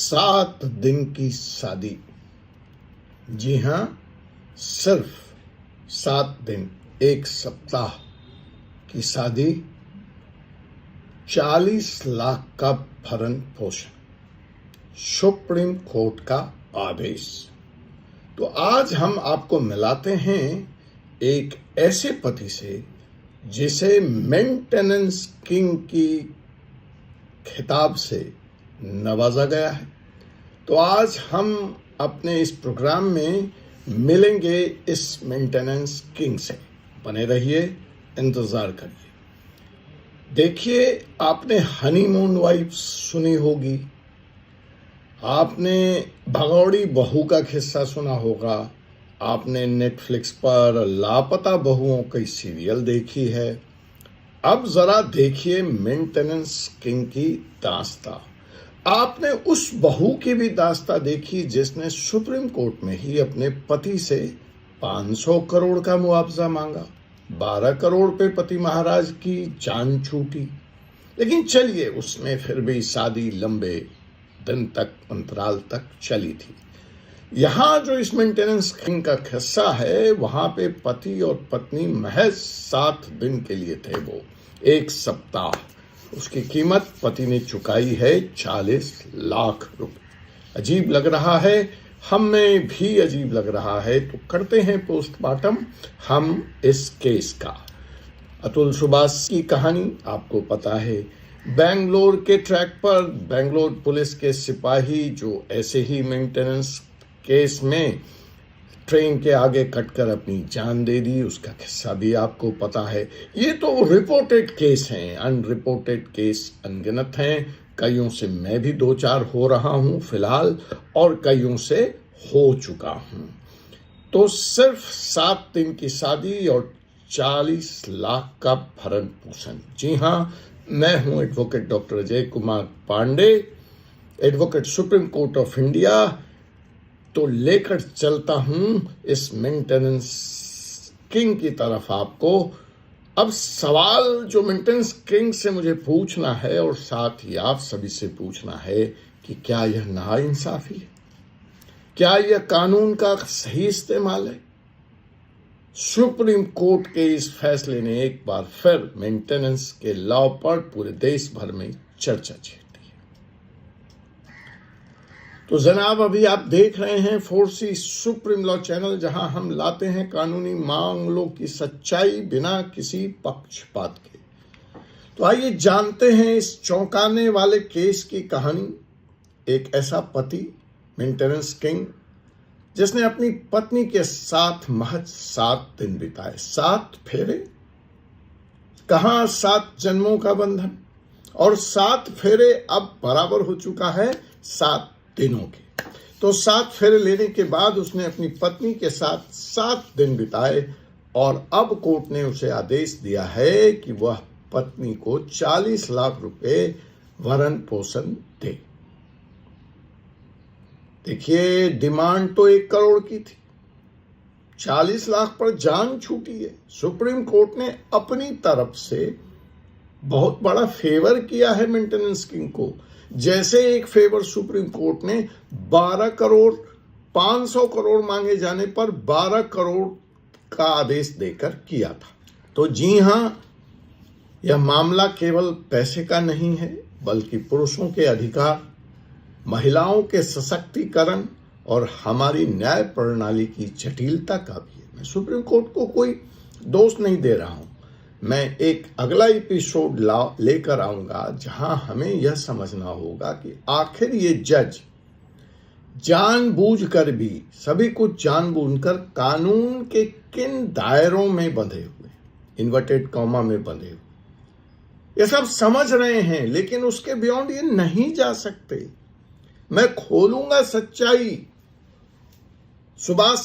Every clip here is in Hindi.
7 दिन की शादी। जी हाँ, सिर्फ 7 दिन, एक सप्ताह की शादी, 40 लाख का भरण पोषण, सुप्रीम कोर्ट का आदेश। तो आज हम आपको मिलाते हैं एक ऐसे पति से जिसे मेंटेनेंस किंग की खिताब से नवाजा गया है। तो आज हम अपने इस प्रोग्राम में मिलेंगे इस मेंटेनेंस किंग से। बने रहिए, इंतजार करिए। देखिए, आपने हनीमून वाइफ सुनी होगी, आपने भगौड़ी बहू का किस्सा सुना होगा, आपने नेटफ्लिक्स पर लापता बहुओं की सीरियल देखी है। अब जरा देखिए मेंटेनेंस किंग की दास्तां। आपने उस बहू की भी दास्तां देखी जिसने सुप्रीम कोर्ट में ही अपने पति से 500 करोड़ का मुआवजा मांगा। 12 करोड़ पे पति महाराज की जान छूटी। लेकिन चलिए, उसमें फिर भी शादी लंबे दिन तक, अंतराल तक चली थी। यहां जो इस मेंटेनेंस किंग का किस्सा है, वहां पे पति और पत्नी महज 7 दिन के लिए थे। वो एक सप्ताह, उसकी कीमत पति ने चुकाई है 40 लाख रुपए। अजीब लग रहा है, हमें भी अजीब लग रहा है। तो करते हैं पोस्टमार्टम हम इस केस का। अतुल सुभाष की कहानी आपको पता है। बेंगलोर के ट्रैक पर बेंगलोर पुलिस के सिपाही जो ऐसे ही मेंटेनेंस केस में ट्रेन के आगे कटकर अपनी जान दे दी, उसका किस्सा भी आपको पता है। ये तो रिपोर्टेड केस हैं, अनरिपोर्टेड केस अनगिनत हैं। कईयों से मैं भी 2-4 हो रहा हूं फिलहाल, और कईयों से हो चुका हूं। तो सिर्फ 7 दिन की शादी और 40 लाख का भरण पोषण। जी हां, मैं हूं advocate doctor Ajay Kumar Pandey, advocate Supreme Court of India. तो लेकर चलता हूं इस मेंटेनेंस किंग की तरफ आपको। अब सवाल जो मेंटेनेंस किंग से मुझे पूछना है, और साथ ही आप सभी से पूछना है, कि क्या यह नाइंसाफी है? क्या यह कानून का सही इस्तेमाल है? सुप्रीम कोर्ट के इस फैसले ने एक बार फिर मेंटेनेंस के लॉ पर पूरे देश भर में चर्चा छेड़ी। तो जनाब, अभी आप देख रहे हैं 4C सुप्रीम लॉ चैनल, जहां हम लाते हैं कानूनी मामलों की सच्चाई बिना किसी पक्षपात के। तो आइए जानते हैं इस चौंकाने वाले केस की कहानी। एक ऐसा पति, मेंटेनेंस किंग, जिसने अपनी पत्नी के साथ महज 7 दिन बिताए। 7 फेरे, कहां 7 जन्मों का बंधन, और 7 फेरे अब बराबर हो चुका है 7 दिनों के। तो 7 फेरे लेने के बाद उसने अपनी पत्नी के साथ 7 दिन बिताए, और अब कोर्ट ने उसे आदेश दिया है कि वह पत्नी को 40 लाख रुपए भरण पोषण दे। देखिए, डिमांड तो 1 करोड़ की थी, 40 लाख पर जान छूटी है। सुप्रीम कोर्ट ने अपनी तरफ से बहुत बड़ा फेवर किया है मेंटेनेंस किंग को। जैसे एक फेवर सुप्रीम कोर्ट ने 12 करोड़ 500 करोड़ मांगे जाने पर 12 करोड़ का आदेश देकर किया था। तो जी हां, यह मामला केवल पैसे का नहीं है, बल्कि पुरुषों के अधिकार, महिलाओं के सशक्तिकरण और हमारी न्याय प्रणाली की जटिलता का भी है। मैं सुप्रीम कोर्ट को कोई दोष नहीं दे रहा हूं। मैं एक अगला एपिसोड लेकर आऊंगा जहां हमें यह समझना होगा कि आखिर ये जज जानबूझकर भी, सभी कुछ जानबूझकर कानून के किन दायरों में बंधे हुए, इन्वर्टेड कॉमा में बंधे हुए, ये सब समझ रहे हैं, लेकिन उसके बियॉन्ड ये नहीं जा सकते। मैं खोलूंगा सच्चाई सुभाष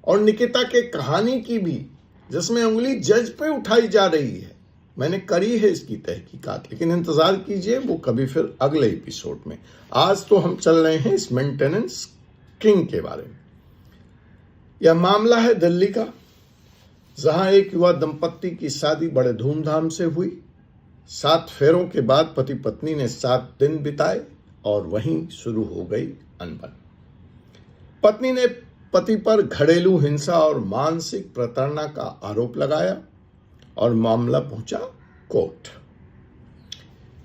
और निकिता के कहानी की भी, जिसमें उंगली जज पे उठाई जा रही है। मैंने करी है इसकी तहकीकात, लेकिन इंतजार कीजिए, वो कभी फिर अगले एपिसोड में। आज तो हम चल रहे हैं इस मेंटेनेंस किंग के बारे में। यह मामला है दिल्ली का, जहां एक युवा दंपत्ति की शादी बड़े धूमधाम से हुई। 7 फेरों के बाद पति पत्नी ने 7 दिन बिताए। और वहीं शुरू हो गई अनबन। पत्नी ने पति पर घरेलू हिंसा और मानसिक प्रताड़ना का आरोप लगाया और मामला पहुंचा कोर्ट।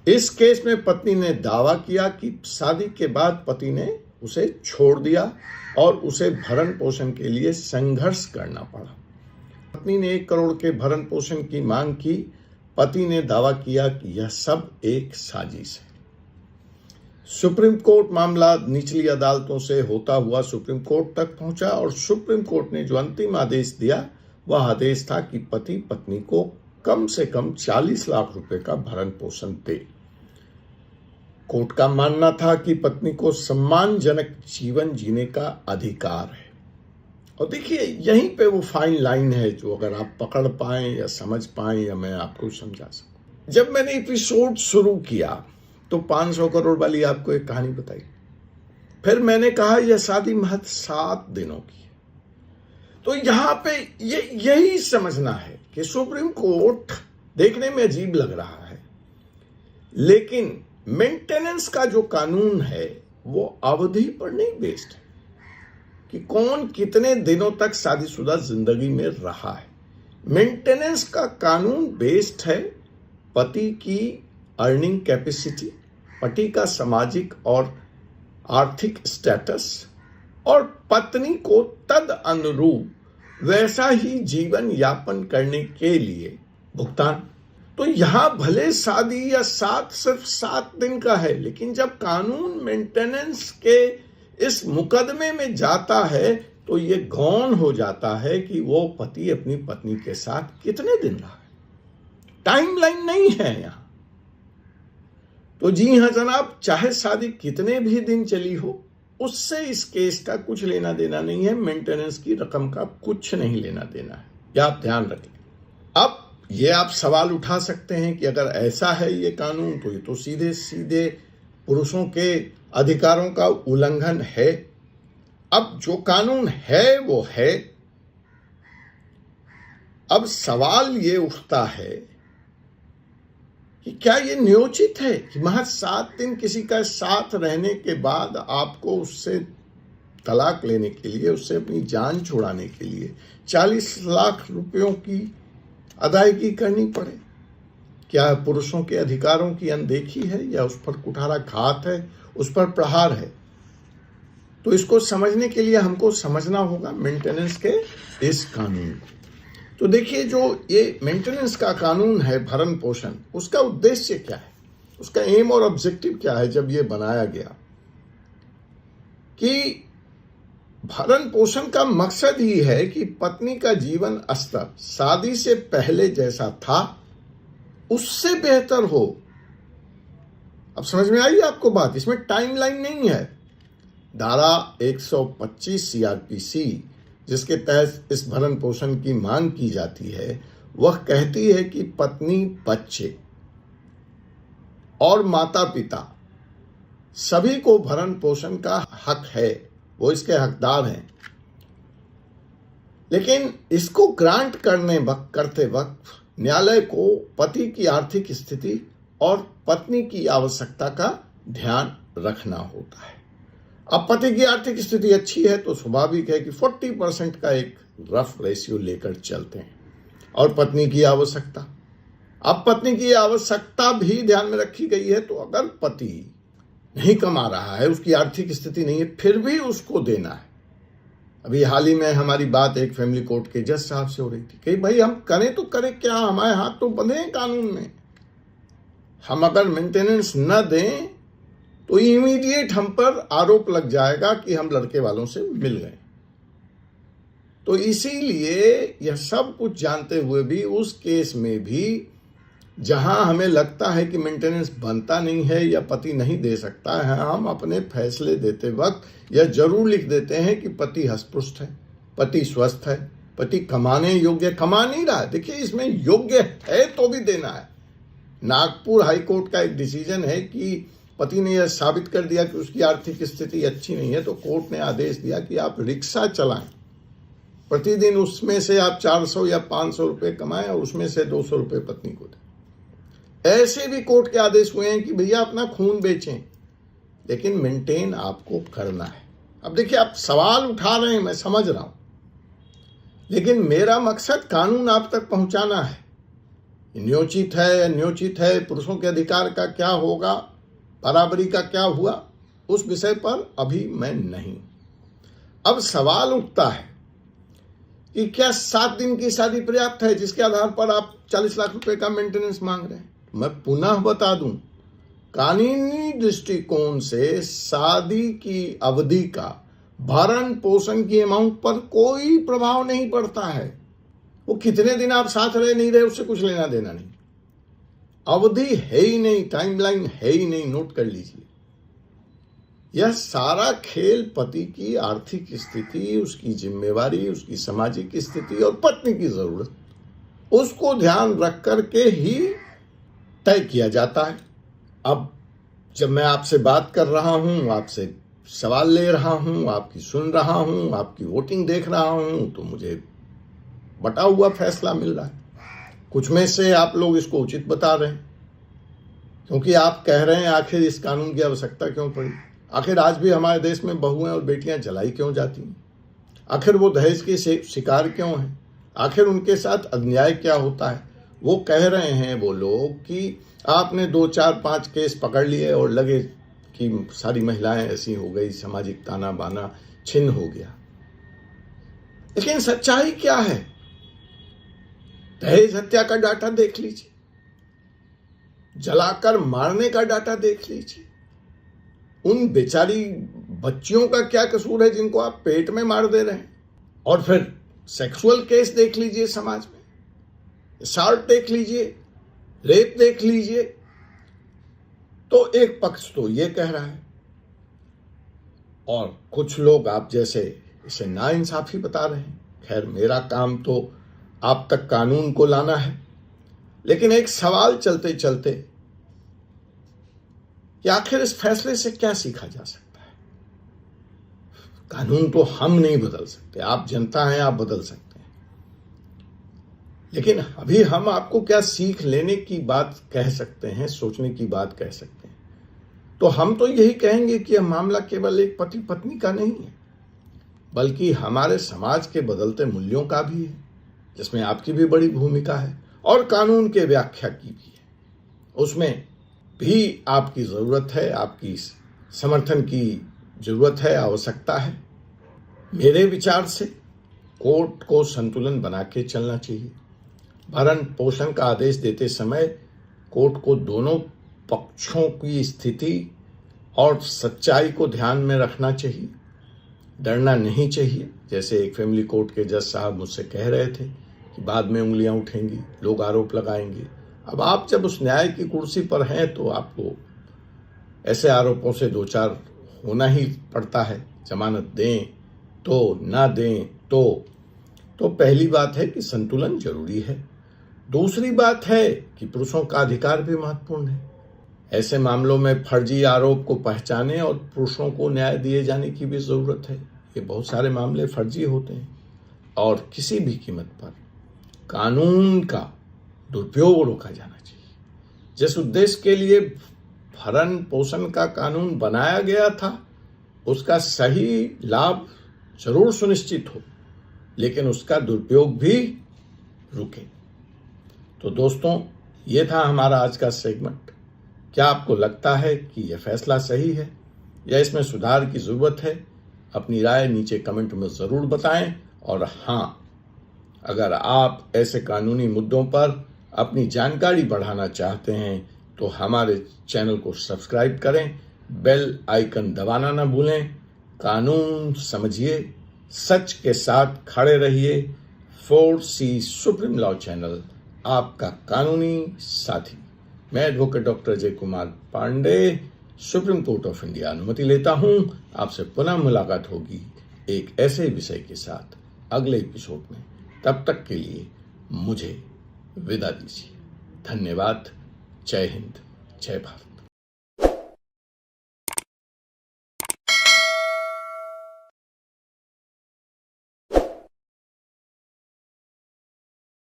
इस केस में पत्नी ने दावा किया कि शादी के बाद पति ने उसे छोड़ दिया और उसे भरण पोषण के लिए संघर्ष करना पड़ा। पत्नी ने 1 करोड़ के भरण पोषण की मांग की। पति ने दावा किया कि यह सब एक साजिश है। सुप्रीम कोर्ट मामला निचली अदालतों से होता हुआ सुप्रीम कोर्ट तक पहुंचा और सुप्रीम कोर्ट ने जो अंतिम आदेश दिया वह आदेश था कि पति पत्नी को कम से कम 40 लाख रुपए का भरण पोषण दे। कोर्ट का मानना था कि पत्नी को सम्मानजनक जीवन जीने का अधिकार है। और देखिए, यहीं पे वो फाइन लाइन है जो अगर आप पकड़ पाए या समझ पाए या मैं आपको समझा सकूं। जब मैंने एपिसोड शुरू किया तो 500 करोड़ वाली आपको एक कहानी बताई। फिर मैंने कहा यह शादी महज 7 दिनों की है। तो यहां पे यही समझना है कि सुप्रीम कोर्ट देखने में अजीब लग रहा है, लेकिन मेंटेनेंस का जो कानून है वो अवधि पर नहीं बेस्ड है कि कौन कितने दिनों तक शादीशुदा जिंदगी में रहा है। मेंटेनेंस का कानून बेस्ड है पति की अर्निंग कैपेसिटी, पति का सामाजिक और आर्थिक स्टेटस और पत्नी को तद अनुरूप वैसा ही जीवन यापन करने के लिए भुगतान। तो यहां भले शादी या सिर्फ 7 दिन का है, लेकिन जब कानून मेंटेनेंस के इस मुकदमे में जाता है तो ये गौण हो जाता है कि वो पति अपनी पत्नी के साथ कितने दिन रहा है। टाइमलाइन नहीं है यहां। तो जी हां जनाब, चाहे शादी कितने भी दिन चली हो, उससे इस केस का कुछ लेना देना नहीं है। मेंटेनेंस की रकम का कुछ नहीं लेना देना है, यह आप ध्यान रखें। अब ये आप सवाल उठा सकते हैं कि अगर ऐसा है ये कानून तो ये तो सीधे सीधे पुरुषों के अधिकारों का उल्लंघन है। अब जो कानून है वो है। अब सवाल ये उठता है कि क्या ये न्योचित है कि महज 7 दिन किसी का साथ रहने के बाद आपको उससे तलाक लेने के लिए, उससे अपनी जान छुड़ाने के लिए 40 लाख रुपयों की अदायगी करनी पड़े? क्या पुरुषों के अधिकारों की अनदेखी है या उस पर कुठाराघात है, उस पर प्रहार है? तो इसको समझने के लिए हमको समझना होगा मेंटेनेंस के इस कानून को। तो देखिए, जो ये मेंटेनेंस का कानून है भरण पोषण, उसका उद्देश्य क्या है, उसका एम और ऑब्जेक्टिव क्या है जब ये बनाया गया कि भरण पोषण का मकसद ही है कि पत्नी का जीवन स्तर शादी से पहले जैसा था उससे बेहतर हो। अब समझ में आई आपको बात? इसमें टाइमलाइन नहीं है। धारा 125 सीआरपीसी जिसके तहत इस भरण पोषण की मांग की जाती है, वह कहती है कि पत्नी, बच्चे और माता पिता सभी को भरण पोषण का हक है, वो इसके हकदार हैं। लेकिन इसको ग्रांट करते वक्त न्यायालय को पति की आर्थिक स्थिति और पत्नी की आवश्यकता का ध्यान रखना होता है। अब पति की आर्थिक स्थिति अच्छी है तो स्वाभाविक है कि 40% का एक रफ रेशियो लेकर चलते हैं, और पत्नी की आवश्यकता, अब पत्नी की आवश्यकता भी ध्यान में रखी गई है। तो अगर पति नहीं कमा रहा है, उसकी आर्थिक स्थिति नहीं है, फिर भी उसको देना है। अभी हाल ही में हमारी बात एक फैमिली कोर्ट के जज साहब से हो रही थी कि भाई हम करें तो करें क्या, हमारे हाथ तो बंधे हैं कानून में। हम अगर मेंटेनेंस न दें तो इमीडिएट हम पर आरोप लग जाएगा कि हम लड़के वालों से मिल गए। तो इसीलिए यह सब कुछ जानते हुए भी उस केस में भी जहां हमें लगता है कि मेंटेनेंस बनता नहीं है या पति नहीं दे सकता है, हम अपने फैसले देते वक्त यह जरूर लिख देते हैं कि पति हष्टपुष्ट है, पति स्वस्थ है, पति कमाने योग्य, कमा नहीं रहा है। देखिए, इसमें योग्य है तो भी देना है। नागपुर हाई कोर्ट का एक डिसीजन है कि पति ने यह साबित कर दिया कि उसकी आर्थिक स्थिति अच्छी नहीं है, तो कोर्ट ने आदेश दिया कि आप रिक्शा चलाएं, प्रतिदिन उसमें से आप 400 या 500 रुपये कमाएं और उसमें से 200 रुपये पत्नी को दें। ऐसे भी कोर्ट के आदेश हुए हैं कि भैया अपना खून बेचें, लेकिन मेंटेन आपको करना है। अब देखिए, आप सवाल उठा रहे हैं, मैं समझ रहा हूं, लेकिन मेरा मकसद कानून आप तक पहुंचाना है। न्योचित है, अन्योचित है, पुरुषों के अधिकार का क्या होगा, बराबरी का क्या हुआ, उस विषय पर अभी मैं नहीं। अब सवाल उठता है कि क्या 7 दिन की शादी पर्याप्त है, जिसके आधार पर आप 40 लाख रुपए का मेंटेनेंस मांग रहे हैं। मैं पुनः बता दूं, कानूनी दृष्टिकोण से शादी की अवधि का भरण पोषण की अमाउंट पर कोई प्रभाव नहीं पड़ता है। वो कितने दिन आप साथ रहे नहीं रहे, उससे कुछ लेना देना नहीं। अवधि है ही नहीं, टाइमलाइन है ही नहीं, नोट कर लीजिए। यह सारा खेल पति की आर्थिक स्थिति, उसकी जिम्मेवारी, उसकी सामाजिक स्थिति और पत्नी की जरूरत, उसको ध्यान रख करके ही तय किया जाता है। अब जब मैं आपसे बात कर रहा हूं, आपसे सवाल ले रहा हूं, आपकी सुन रहा हूं, आपकी वोटिंग देख रहा हूं, तो मुझे बटा हुआ फैसला मिल रहा है। कुछ में से आप लोग इसको उचित बता रहे हैं, क्योंकि आप कह रहे हैं आखिर इस कानून की आवश्यकता क्यों पड़ी, आखिर आज भी हमारे देश में बहुएं और बेटियां जलाई क्यों जाती हैं, आखिर वो दहेज के शिकार क्यों हैं, आखिर उनके साथ अन्याय क्या होता है। वो कह रहे हैं वो लोग कि आपने 2, 4, 5 केस पकड़ लिए और लगे कि सारी महिलाएं ऐसी हो गई, सामाजिक ताना बाना छिन्न हो गया। लेकिन सच्चाई क्या है? दहेज हत्या का डाटा देख लीजिए, जलाकर मारने का डाटा देख लीजिए। उन बेचारी बच्चियों का क्या कसूर है जिनको आप पेट में मार दे रहे हैं? और फिर सेक्सुअल केस देख लीजिए समाज में, असॉल्ट देख लीजिए, रेप देख लीजिए। तो एक पक्ष तो ये कह रहा है और कुछ लोग आप जैसे इसे नाइंसाफी बता रहे हैं। खैर, मेरा काम तो आप तक कानून को लाना है, लेकिन एक सवाल चलते चलते कि आखिर इस फैसले से क्या सीखा जा सकता है। कानून तो हम नहीं बदल सकते, आप जनता हैं, आप बदल सकते हैं, लेकिन अभी हम आपको क्या सीख लेने की बात कह सकते हैं, सोचने की बात कह सकते हैं। तो हम तो यही कहेंगे कि यह मामला केवल एक पति पत्नी का नहीं है, बल्कि हमारे समाज के बदलते मूल्यों का भी है, जिसमें आपकी भी बड़ी भूमिका है और कानून के व्याख्या की भी है। उसमें भी आपकी जरूरत है, आपकी समर्थन की जरूरत है, आवश्यकता है। मेरे विचार से कोर्ट को संतुलन बना के चलना चाहिए। भरण पोषण का आदेश देते समय कोर्ट को दोनों पक्षों की स्थिति और सच्चाई को ध्यान में रखना चाहिए। डरना नहीं चाहिए। जैसे एक फैमिली कोर्ट के जज साहब मुझसे कह रहे थे कि बाद में उंगलियां उठेंगी, लोग आरोप लगाएंगे। अब आप जब उस न्याय की कुर्सी पर हैं तो आपको ऐसे आरोपों से 2-4 होना ही पड़ता है। जमानत दें तो ना दें तो पहली बात है कि संतुलन जरूरी है। दूसरी बात है कि पुरुषों का अधिकार भी महत्वपूर्ण है। ऐसे मामलों में फर्जी आरोप को पहचाने और पुरुषों को न्याय दिए जाने की भी जरूरत है। ये बहुत सारे मामले फर्जी होते हैं और किसी भी कीमत पर कानून का दुरुपयोग रोका जाना चाहिए। जिस उद्देश्य के लिए भरण पोषण का कानून बनाया गया था उसका सही लाभ जरूर सुनिश्चित हो, लेकिन उसका दुरुपयोग भी रुके। तो दोस्तों, ये था हमारा आज का सेगमेंट। क्या आपको लगता है कि यह फैसला सही है या इसमें सुधार की जरूरत है? अपनी राय नीचे कमेंट में जरूर बताएं। और हाँ, अगर आप ऐसे कानूनी मुद्दों पर अपनी जानकारी बढ़ाना चाहते हैं तो हमारे चैनल को सब्सक्राइब करें, बेल आइकन दबाना ना भूलें। कानून समझिए, सच के साथ खड़े रहिए। 4C सुप्रीम लॉ चैनल, आपका कानूनी साथी। मैं advocate doctor Ajay Kumar Pandey, Supreme Court of India अनुमति लेता हूं। आपसे पुनः मुलाकात होगी एक ऐसे विषय के साथ अगले एपिसोड में। तब तक के लिए मुझे विदा दीजिए। धन्यवाद। जय हिंद, जय भारत।